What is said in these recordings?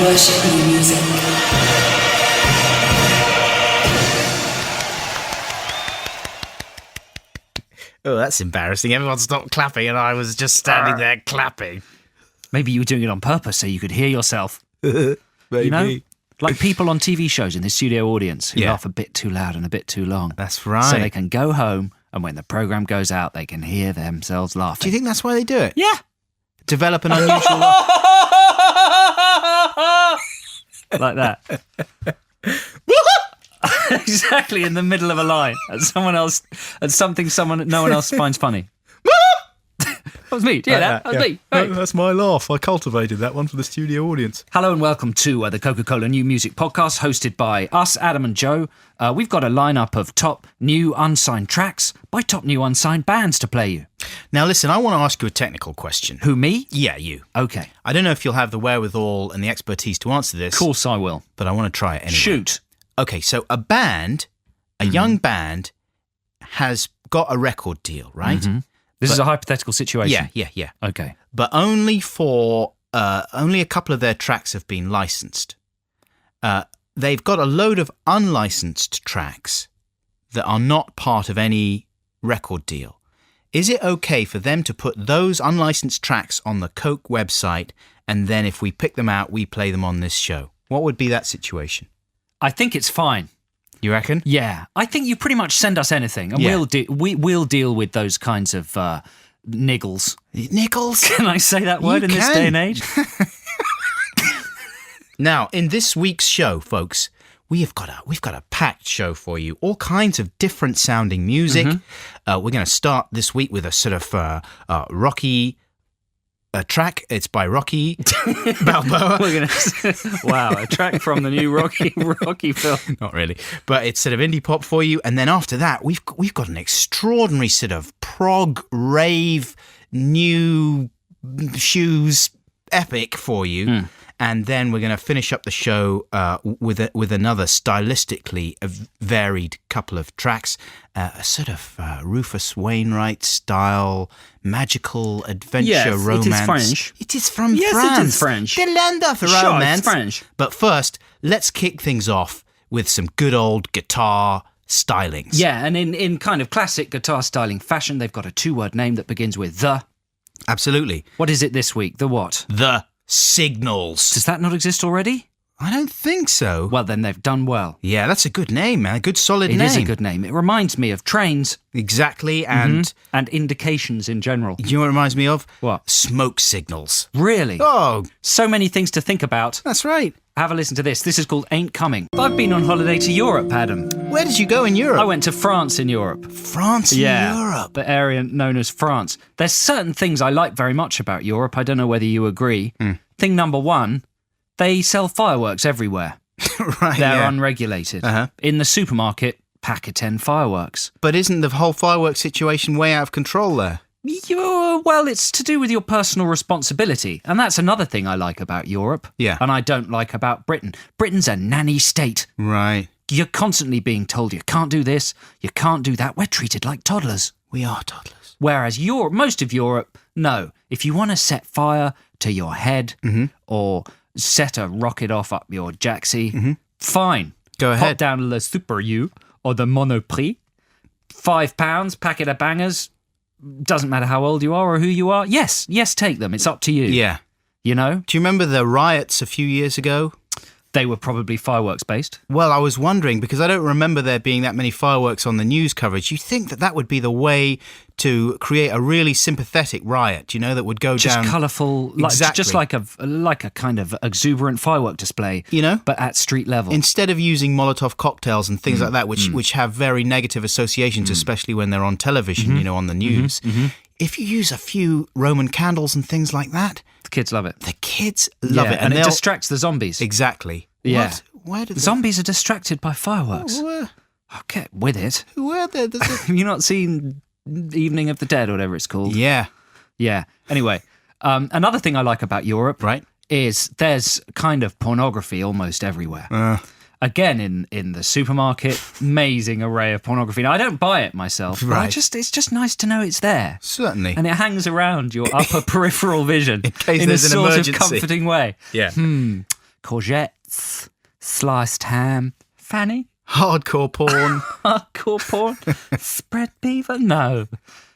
worship new music. Oh, that's embarrassing. Everyone stopped clapping and I was just standing there clapping. Maybe you were doing it on purpose so you could hear yourself. Maybe. You know? Like people on TV shows in the studio audience who Yeah. laugh a bit too loud and a bit too long. That's right. So they can go home and when the programme goes out, they can hear themselves laughing. Do you think that's why they do it? Yeah. Develop an unusual laugh. Like that. Exactly in the middle of a line. At someone else, at something no one else finds funny. That was me. Yeah, that was me. Hey. That's my laugh. I cultivated that one for the studio audience. Hello and welcome to the Coca-Cola New Music Podcast, hosted by us, Adam and Joe. We've got a lineup of top new unsigned tracks by top new unsigned bands to play you. Now, listen, I want to ask you a technical question. Who, me? Yeah, you. Okay. I don't know if you'll have the wherewithal and the expertise to answer this. Of course I will. But I want to try it anyway. Shoot. Okay, so a young band has got a record deal, right? Mm-hmm. This is a hypothetical situation. Yeah. Okay. But only a couple of their tracks have been licensed. They've got a load of unlicensed tracks that are not part of any record deal. Is it okay for them to put those unlicensed tracks on the Coke website and then if we pick them out, we play them on this show? What would be that situation? I think it's fine. You reckon? Yeah. I think you pretty much send us anything and we'll deal with those kinds of niggles. Niggles? Can I say that word in this day and age? Now, in this week's show, folks, we've got a packed show for you. All kinds of different sounding music. Mm-hmm. We're going to start this week with a sort of rocky track. It's by Rocky Balboa. Wow, a track from the new Rocky film. Not really, but it's sort of indie pop for you. And then after that, we've got an extraordinary sort of prog rave new shoes epic for you. And then we're going to finish up the show with another stylistically varied couple of tracks, a sort of Rufus Wainwright style magical adventure romance. It is French. It is from France. Yes, it is French. The land of Sure, romance. it's French. But first, let's kick things off with some good old guitar stylings. Yeah, and in kind of classic guitar styling fashion, they've got a two-word name that begins with the. Absolutely. What is it this week? The what? The Signals. Does that not exist already? I don't think so. Well, then they've done well. Yeah, that's a good name, man. A good solid name. It is a good name. It reminds me of trains. Exactly, and... And indications in general. You know what it reminds me of? What? Smoke signals. Really? Oh, So many things to think about. that's right. Have a listen to this. This is called Ain't Coming. I've been on holiday to Europe, Adam. Where did you go in Europe? I went to France in Europe. France and Europe. The area known as France. There's certain things I like very much about Europe. I don't know whether you agree. Thing number one, they sell fireworks everywhere. Right, They're unregulated. Uh-huh. In the supermarket, pack of 10 fireworks. But isn't the whole fireworks situation way out of control there? Well, it's to do with your personal responsibility. And that's another thing I like about Europe. Yeah. And I don't like about Britain. Britain's a nanny state. Right. You're constantly being told you can't do this, you can't do that. We're treated like toddlers. We are toddlers. Whereas most of Europe, no. If you want to set fire to your head or set a rocket off up your jacksie, fine. Go ahead. Pop down Le Super U or the Monoprix. £5, packet of bangers. Doesn't matter how old you are or who you are. Yes, take them. It's up to you. Yeah. You know? Do you remember the riots a few years ago? They were probably fireworks based. Well, I was wondering, because I don't remember there being that many fireworks on the news coverage. You think that would be the way to create a really sympathetic riot, you know, that would go Just down... colourful, Exactly. just like a kind of exuberant firework display, You know? but at street level. Instead of using Molotov cocktails and things like that, which have very negative associations, especially when they're on television, you know, on the news, if you use a few Roman candles and things like that... The kids love it. The kids love it. And it distracts the zombies. Exactly. Yeah. What? Where did Zombies are distracted by fireworks. Where? Oh, get with it. Where Have you not seen Evening of the Dead or whatever it's called? Yeah. Yeah. Anyway, another thing I like about Europe Right. is there's kind of pornography almost everywhere. Again, in the supermarket, amazing array of pornography. Now, I don't buy it myself, but Right. it's just nice to know it's there. Certainly. And it hangs around your upper peripheral vision In case in there's a an sort emergency. of comforting way. Yeah. courgettes, sliced ham. Fanny? Hardcore porn. Hardcore porn? Spread beaver? No.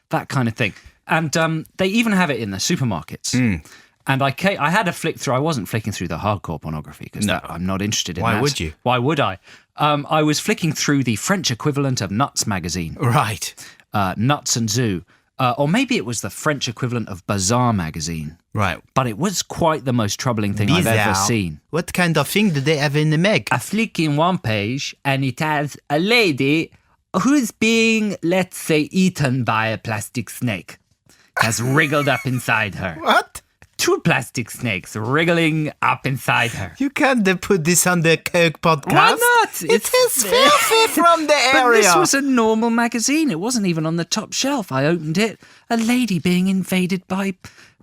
That kind of thing. And they even have it in the supermarkets. And I had a flick through. I wasn't flicking through the hardcore pornography because I'm not interested in that. Why would you? Why would I? I was flicking through the French equivalent of Nuts magazine. Right. Nuts and Zoo. Or maybe it was the French equivalent of Bazaar magazine. Right. But it was quite the most troubling thing I've ever seen. What kind of thing did they have in the mag? I flick in one page and it has a lady who's being, let's say, eaten by a plastic snake. Has wriggled up inside her. What? 2 plastic snakes wriggling up inside her. You can't put this on the Coke podcast. Why not? It is filthy from the area. But this was a normal magazine. It wasn't even on the top shelf. I opened it. A lady being invaded by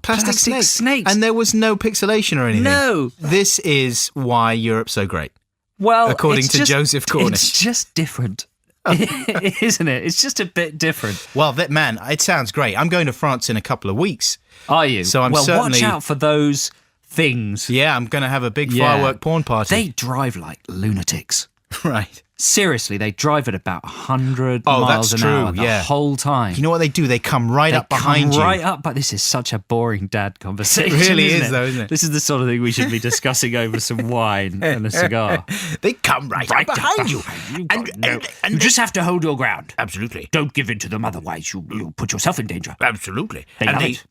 plastic snakes. And there was no pixelation or anything. No. This is why Europe's so great. Well, according to Joseph Cornish. It's just different. Isn't it? It's just a bit different. Well, man, it sounds great. I'm going to France in a couple of weeks. Are you? So I'm certainly... watch out for those things. Yeah, I'm going to have a big firework porn party. They drive like lunatics. Right. Seriously, they drive at about 100 miles an hour the whole time. You know what they do? They come right up behind you. Right up, but this is such a boring dad conversation. It really is, it? though, isn't it? This is the sort of thing we should be discussing over some wine and a cigar. They come right up behind you. And you just have to hold your ground. Absolutely. Don't give in to them, otherwise you'll put yourself in danger. Absolutely.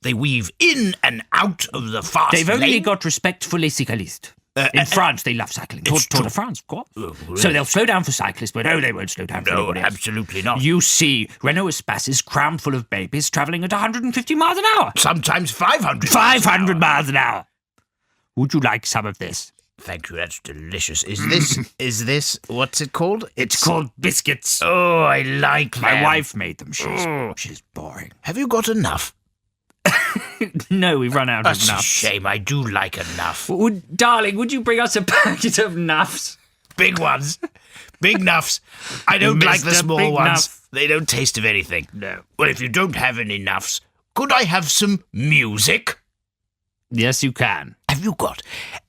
They weave in and out of the fast They've only lane. got respect for les cyclistes. In France, they love cycling. Tour de France, of course. Oh, really? So they'll slow down for cyclists, but they won't slow down for anybody else. Absolutely not. You see Renault Espaces crammed full of babies travelling at 150 miles an hour. Sometimes 500. 500 miles an hour. Would you like some of this? Thank you, that's delicious. Is this, what's it called? It's called biscuits. Oh, I like them. My wife made them. She's boring. Have you got enough? No, we've run out That's of a nuts. shame, I do like enough. Darling, would you bring us a packet of nuffs? Big ones. Big nuffs. I don't like the small Big ones. Nuff. They don't taste of anything. No. Well, if you don't have any nuffs, could I have some music? Yes, you can. Have you got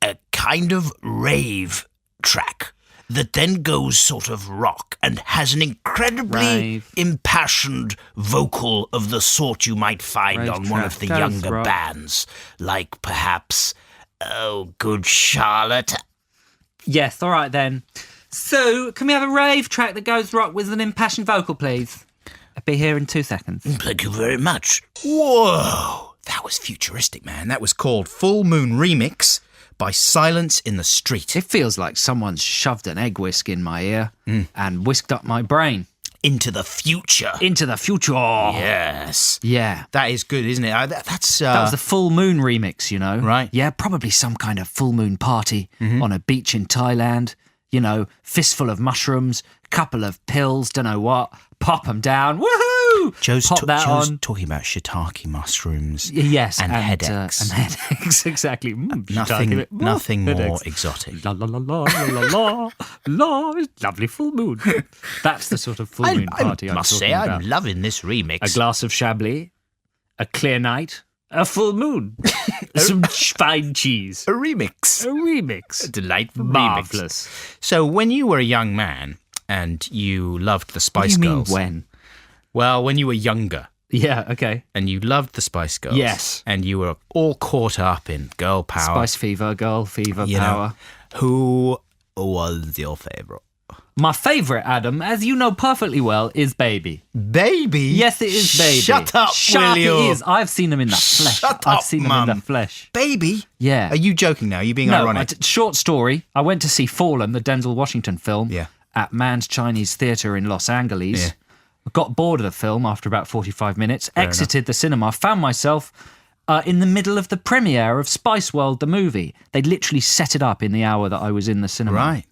a kind of rave track that then goes sort of rock and has an incredibly impassioned vocal of the sort you might find on one of the younger bands, like perhaps, oh, Good Charlotte? Yes, all right then. So, can we have a rave track that goes rock with an impassioned vocal, please? I'll be here in 2 seconds. Thank you very much. Whoa, that was futuristic, man. That was called Full Moon Remix by Silence in the Street. It feels like someone's shoved an egg whisk in my ear and whisked up my brain. Into the future. Into the future. Yes. Yeah. That is good, isn't it? That was the Full Moon remix, you know? Right. Yeah, probably some kind of full moon party on a beach in Thailand. You know, fistful of mushrooms, couple of pills, don't know what, pop them down, woohoo! Joe's on. talking about shiitake mushrooms. Yes, and headaches. And headaches, exactly. Nothing more headaches. exotic. La la la la la la la. Lovely full moon. That's the sort of full moon party I must say, talking about. I'm loving this remix. A glass of Chablis, a clear night, a full moon, some fine cheese. A remix. A remix. A delightful Marvellous. remix. So when you were a young man and you loved the Spice What do you Girls... mean when? Well, when you were younger... Yeah, okay. And you loved the Spice Girls. Yes. And you were all caught up in girl power. Spice fever, girl fever, power. Who was your favourite? My favourite, Adam, as you know perfectly well, is Baby. Baby? Yes, it is Baby. Shut up, will you? It is. I've seen them in the flesh. Shut I've up, seen Mum. them in the flesh. Baby? Yeah. Are you joking now? Are you being ironic? Short story. I went to see Fallen, the Denzel Washington film, Yeah. at Mann's Chinese Theatre in Los Angeles. Yeah. Got bored of the film after about 45 minutes, exited the cinema, found myself in the middle of the premiere of Spice World, the movie. They'd literally set it up in the hour that I was in the cinema. Right.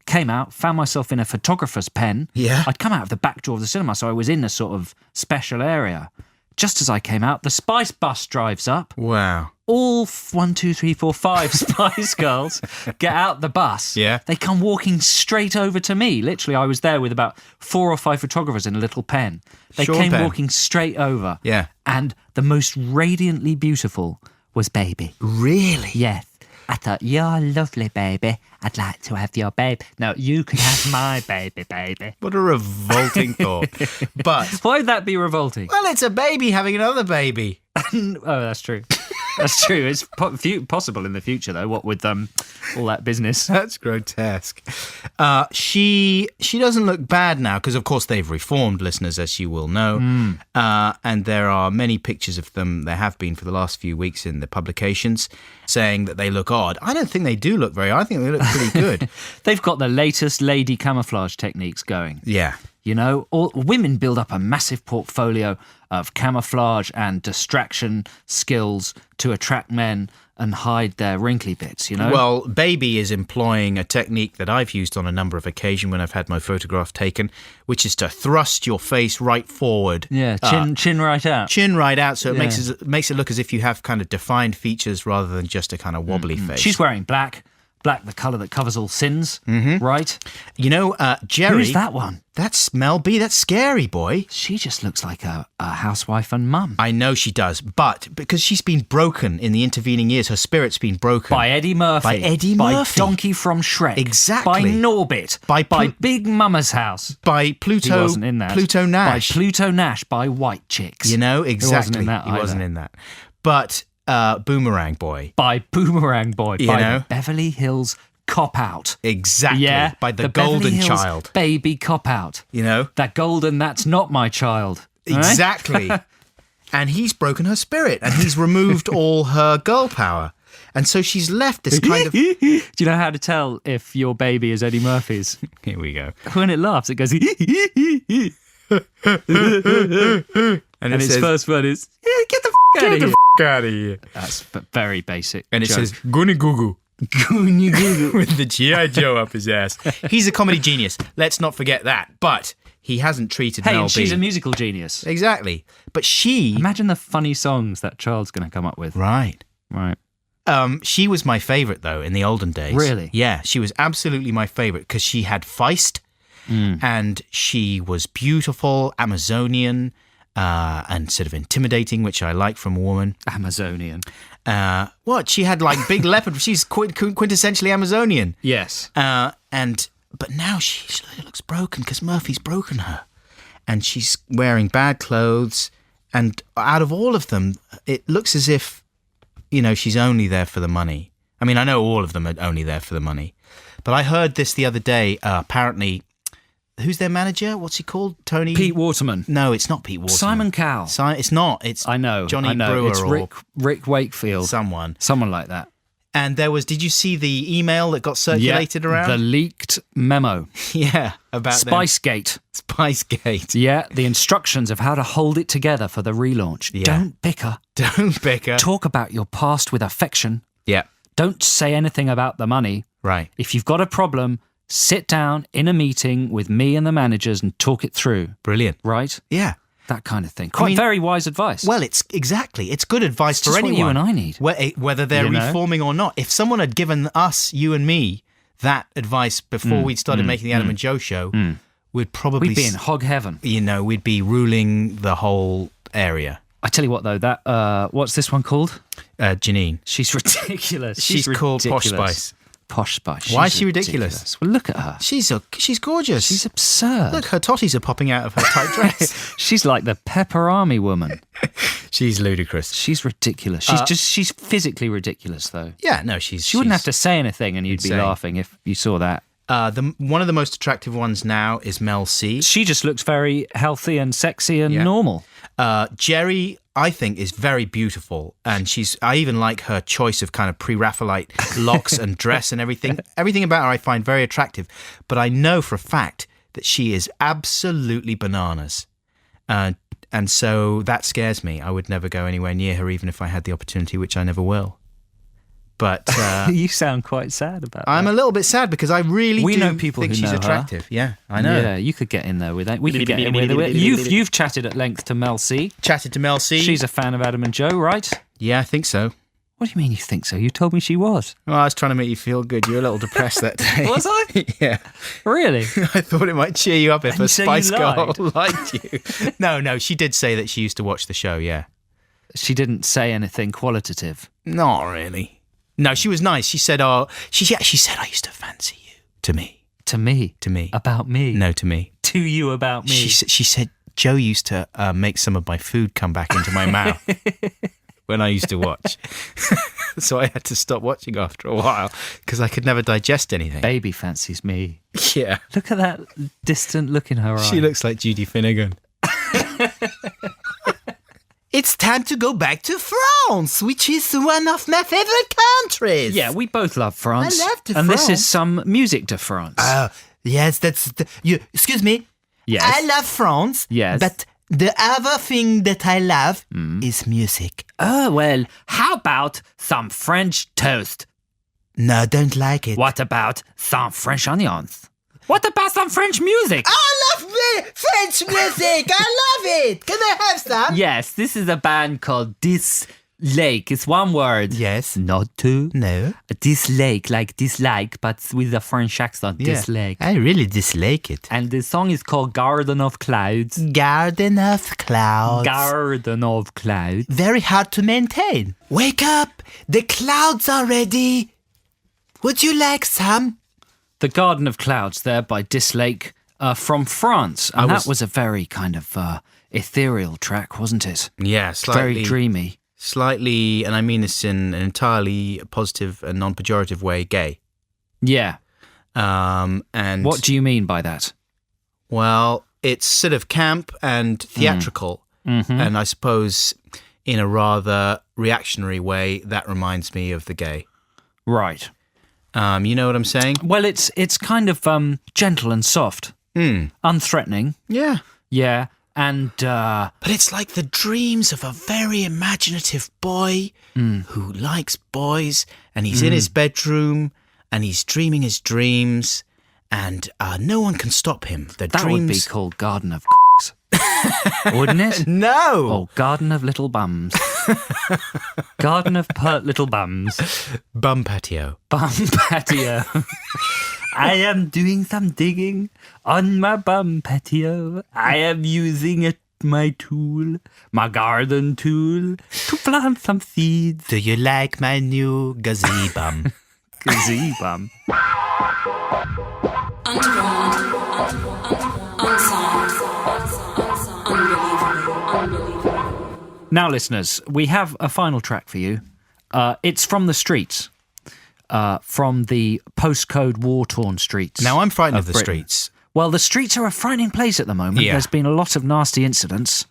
Came out, found myself in a photographer's pen. Yeah. I'd come out of the back door of the cinema, so I was in a sort of special area. Just as I came out, the Spice bus drives up. Wow. All 1, 2, 3, 4, 5 Spice Girls get out the bus. Yeah. They come walking straight over to me. Literally, I was there with about 4 or 5 photographers in a little pen. They Short came pen. walking straight over. Yeah. And the most radiantly beautiful was Baby. Really? Yes. I thought, you're lovely, baby. I'd like to have your baby. No, you can have my baby. What a revolting thought. But Why would that be revolting? well, it's a baby having another baby. Oh, that's true. That's true. It's possible in the future, though, what with all that business. That's grotesque. She doesn't look bad now because, of course, they've reformed, listeners, as you will know. And there are many pictures of them. There have been for the last few weeks in the publications saying that they look odd. I don't think they do look very odd. I think they look pretty good. They've got the latest lady camouflage techniques going. Yeah. You know, women build up a massive portfolio of camouflage and distraction skills to attract men and hide their wrinkly bits, you know? Well, Baby is employing a technique that I've used on a number of occasions when I've had my photograph taken, which is to thrust your face right forward. Yeah, chin right out. Chin right out, so it makes it look as if you have kind of defined features rather than just a kind of wobbly face. She's wearing black, the colour that covers all sins, right? You know, Jerry... Who's that one? That's Mel B. That's Scary Boy. She just looks like a housewife and mum. I know she does, but because she's been broken in the intervening years, her spirit's been broken. By Eddie Murphy. By Donkey from Shrek. Exactly. By Norbit. By Big Mama's House. By Pluto. He wasn't in that. Pluto Nash. By Pluto Nash. By White Chicks. You know, exactly. He wasn't in that. But Boomerang Boy. By Boomerang Boy. You by know? Beverly Hills Cop Out. Exactly. Yeah. By the Beverly Golden Hills Child. Baby Cop Out. You know? That golden, that's not my child. Exactly. And he's broken her spirit and he's removed all her girl power. And so she's left this kind of... Do you know how to tell if your baby is Eddie Murphy's? Here we go. When it laughs, it goes... and its says, first word is... Get the Get out of the here. out of here. That's very basic. And it joke. says, Goony Goo Goo. With the G.I. Joe up his ass. He's a comedy genius. Let's not forget that. But he hasn't treated Mel B. and she's a musical genius. Exactly. But she... Imagine the funny songs that child's going to come up with. Right. She was my favourite, though, in the olden days. Really? Yeah, she was absolutely my favourite because she had feist and she was beautiful, Amazonian, and sort of intimidating, which I like from a woman. Amazonian. She had like big leopard. She's quintessentially Amazonian. Yes. But now she looks broken because Murphy's broken her. And she's wearing bad clothes. And out of all of them, it looks as if, you know, she's only there for the money. I mean, I know all of them are only there for the money. But I heard this the other day. Apparently, who's their manager? What's he called? Tony? Pete Waterman. No, it's not Pete Waterman. Simon Cowell. It's not. It's I know. Johnny Brewer It's or Rick Wakefield. someone like that. And did you see the email that got circulated around? The leaked memo. Yeah, about Spicegate. Spicegate. Yeah, the instructions of how to hold it together for the relaunch. Yeah. Don't bicker. Don't bicker. Talk about your past with affection. Yeah. Don't say anything about the money. Right. If you've got a problem, sit down in a meeting with me and the managers and talk it through. Brilliant. Right? Yeah. That kind of thing. Very wise advice. Well, it's good advice for just anyone. What you and I need. Whether they're reforming or not. If someone had given us, you and me, that advice before we'd started making the Adam and Joe show, we'd be in hog heaven. You know, we'd be ruling the whole area. I tell you what, though, that what's this one called? Janine. She's ridiculous. She's called Posh Spice. Posh Spice. Why is she ridiculous? Well, look at her. She's gorgeous. She's absurd. Look, her totties are popping out of her tight dress. She's like the Pepper Army woman. She's ludicrous. She's ridiculous. She's physically ridiculous, though. Yeah, no, she wouldn't have to say anything, and you'd be laughing if you saw that. One of the most attractive ones now is Mel C. She just looks very healthy and sexy and normal. Jerry, I think, is very beautiful, and I even like her choice of kind of pre-Raphaelite locks and dress and everything. Everything about her I find very attractive, but I know for a fact that she is absolutely bananas. And so that scares me. I would never go anywhere near her, even if I had the opportunity, which I never will. But you sound quite sad about that. I'm a little bit sad because I really know people think who she's know attractive. Her. Yeah, I know. Yeah, you could get in there with that. We could get in with it. You've chatted at length to Mel C. Chatted to Mel C. She's a fan of Adam and Joe, right? Yeah, I think so. What do you mean you think so? You told me she was. Well, I was trying to make you feel good. You were a little depressed that day. Was I? Yeah. Really? I thought it might cheer you up if a Spice Girl lied. liked you. No, she did say that she used to watch the show, yeah. She didn't say anything qualitative. Not really. No, she was nice. She said, she actually said, I used to fancy you. To me. To me? To me. About me? No, to me. To you about me? She said, Joe used to make some of my food come back into my mouth when I used to watch. So I had to stop watching after a while because I could never digest anything. Baby fancies me. Yeah. Look at that distant look in her eye. She looks like Judy Finnegan. It's time to go back to France, which is one of my favorite countries. Yeah, we both love France. I love And France. this is some music de France. Oh, yes, excuse me. Yes. I love France. Yes. But the other thing that I love is music. Oh, well, how about some French toast? No, don't like it. What about some French onions? What about some French music? I love French music. I love it. Can I have some? Yes, this is a band called Dislake. It's one word. Yes. Not two. No. Dislake, like dislike, but with a French accent. Yeah. Dislake. I really dislike it. And the song is called Garden of Clouds. Garden of Clouds. Garden of Clouds. Very hard to maintain. Wake up. The clouds are ready. Would you like some? The Garden of Clouds there by Dislake from France. And that was a very kind of ethereal track, wasn't it? Yeah, Very dreamy. Slightly, and I mean this in an entirely positive and non-pejorative way, gay. Yeah. And What do you mean by that? Well, it's sort of camp and theatrical, and I suppose in a rather reactionary way, that reminds me of the gay. Right. You know what I'm saying? Well, it's kind of gentle and soft, unthreatening. Yeah. Yeah, and But it's like the dreams of a very imaginative boy who likes boys, and he's in his bedroom, and he's dreaming his dreams, and no one can stop him. The that dreams... would be called Garden of wouldn't it? No! Oh, Garden of Little Bums. Garden of Pert Little Bums. Bum patio. Bum patio. I am doing some digging on my bum patio. I am using my tool, my garden tool, to plant some seeds. Do you like my new gazebum? Gazebum. Underground, unsigned, unbelievable. Now, listeners, we have a final track for you. It's from the streets, from the postcode war-torn streets. Now, I'm frightened of the Britain. streets. Well, the streets are a frightening place at the moment. Yeah. There's been a lot of nasty incidents,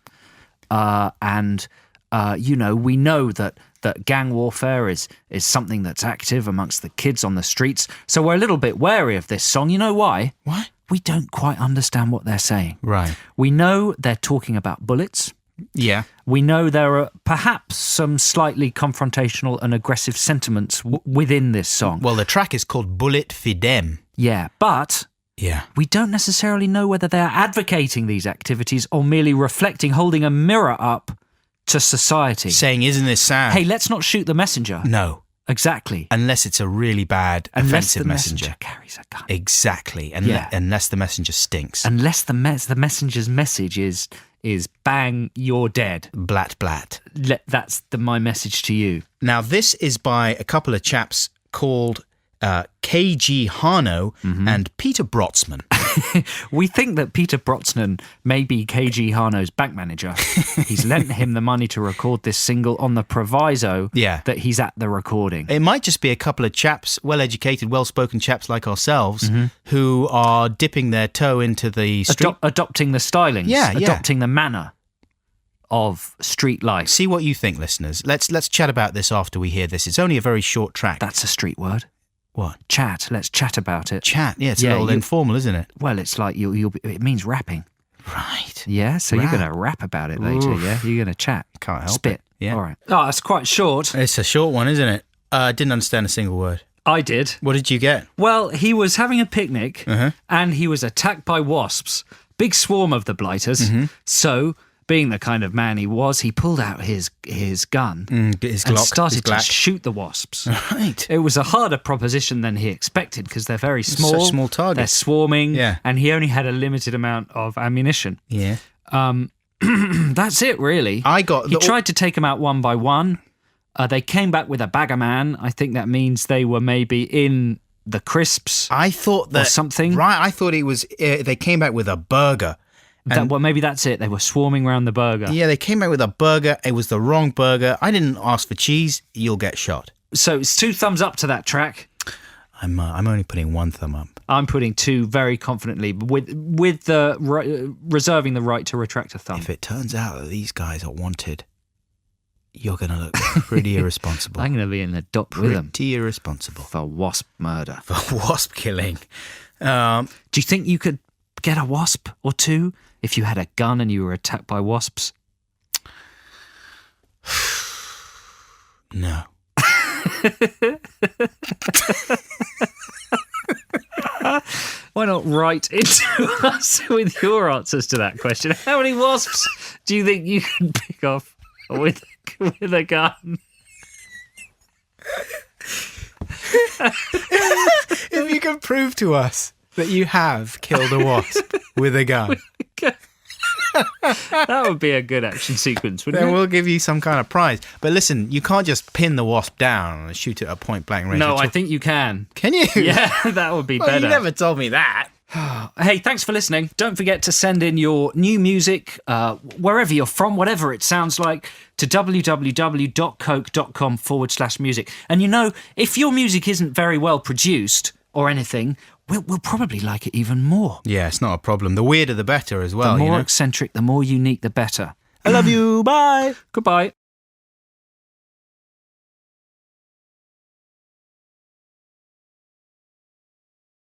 and we know that gang warfare is something that's active amongst the kids on the streets. So we're a little bit wary of this song. You know why? Why? We don't quite understand what they're saying. Right. We know they're talking about bullets. Yeah. We know there are perhaps some slightly confrontational and aggressive sentiments within this song. Well, the track is called Bullet Fidem. Yeah, but Yeah. we don't necessarily know whether they're advocating these activities or merely reflecting, holding a mirror up to society. Saying, isn't this sad? Hey, let's not shoot the messenger. No. Exactly. Unless it's a really bad, Unless offensive the messenger. carries a gun. Exactly. Yeah. Unless the messenger stinks. Unless the messenger's message is bang, you're dead. Blat blat. That's my message to you. Now, this is by a couple of chaps called K.G. Harno and Peter Brotzman. We think that Peter Brotzman may be KG Harno's bank manager. He's lent him the money to record this single on the proviso that he's at the recording. It might just be a couple of chaps, well-educated, well-spoken chaps like ourselves, who are dipping their toe into the street. Adopting the stylings. Yeah. Adopting the manner of street life. See what you think, listeners. Let's chat about this after we hear this. It's only a very short track. That's a street word. What? Chat. Let's chat about it. Chat. Yeah, it's a little informal, isn't it? Well, it's like it means rapping. Right. Yeah, so Rap. you're going to rap about it later, yeah? You're going to chat. Can't help Spit. it. Yeah. All right. Oh, it's quite short. It's a short one, isn't it? Didn't understand a single word. I did. What did you get? Well, he was having a picnic and he was attacked by wasps. Big swarm of the blighters. So, being the kind of man he was, he pulled out his gun His and Glock, started his to Glock. shoot the wasps. Right. It was a harder proposition than he expected because they're very small. Such small targets. They're swarming. Yeah. And he only had a limited amount of ammunition. Yeah. That's it, really. I got... He tried to take them out one by one. They came back with a Bagger Man. I think that means they were maybe in the crisps. I thought that... Or something. Right, I thought it was... they came back with a burger. Well, maybe that's it. They were swarming around the burger. Yeah, they came back with a burger. It was the wrong burger. I didn't ask for cheese. You'll get shot. So it's 2 thumbs up to that track. I'm only putting 1 thumb up. I'm putting 2 very confidently, with the reserving the right to retract a thumb. If it turns out that these guys are wanted, you're going to look pretty irresponsible. I'm going to be in the dock with them. Pretty irresponsible. For wasp murder. For wasp killing. Do you think you could get a wasp or 2 if you had a gun and you were attacked by wasps? No. Why not write into us with your answers to that question? How many wasps do you think you can pick off with a gun? If you can prove to us that you have killed a wasp with a gun, That would be a good action sequence, wouldn't then it? we'll give you some kind of prize. But listen, you can't just pin the wasp down and shoot it at point blank range. No, I think you can. Can you? Yeah, that would be Well, better. you never told me that. Hey, thanks for listening. Don't forget to send in your new music, wherever you're from, whatever it sounds like, to www.coke.com/music. And you know, if your music isn't very well produced or anything, we'll probably like it even more. Yeah, it's not a problem. The weirder the better as well. The more you know? eccentric, the more unique, the better. I love you. Bye. Goodbye.